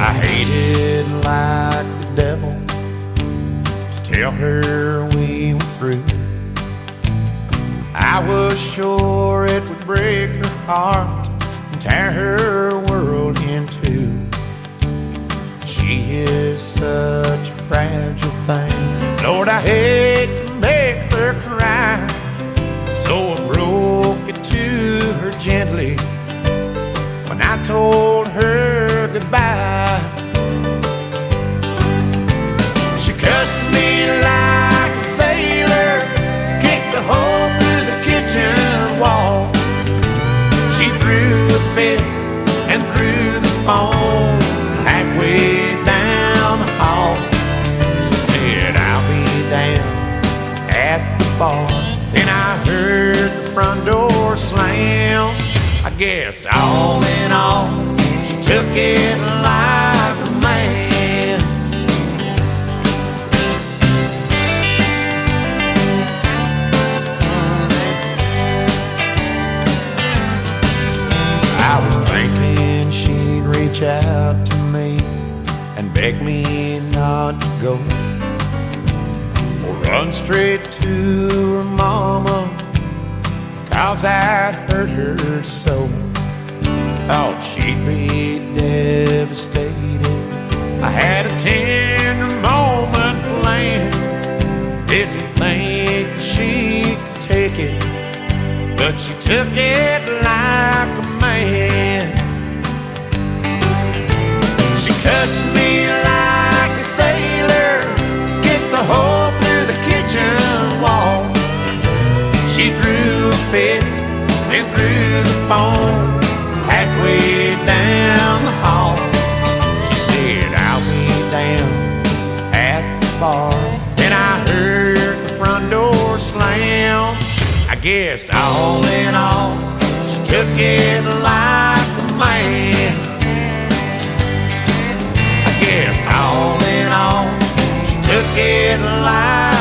I hated like the devil to tell her we were through. I was sure it would break her heart and tear her world in two. She is such a fragile thing, Lord, I hate to make her cry. So I broke it to her gently when I told her goodbye. She cussed me like a sailor, kicked a hole through the kitchen wall. She threw a fit and threw the phone halfway down the hall. She said, I'll be down at the bar. Then I heard the front door slam. I guess all in all, she took it like a man. I was thinking she'd reach out to me and beg me not to go, or run straight to her mama, 'cause I'd hurt her so. Thought she'd be devastated. I had a tender moment planned. Didn't think she could take it, but she took it like a man. She cussed me like a sailor, kicked a hole through the kitchen wall. She threw a fit and threw the phone halfway down the hall. She said, I'll be down at the bar. Then I heard the front door slam. I guess all in all, she took it like a man. I guess all in all, she took it like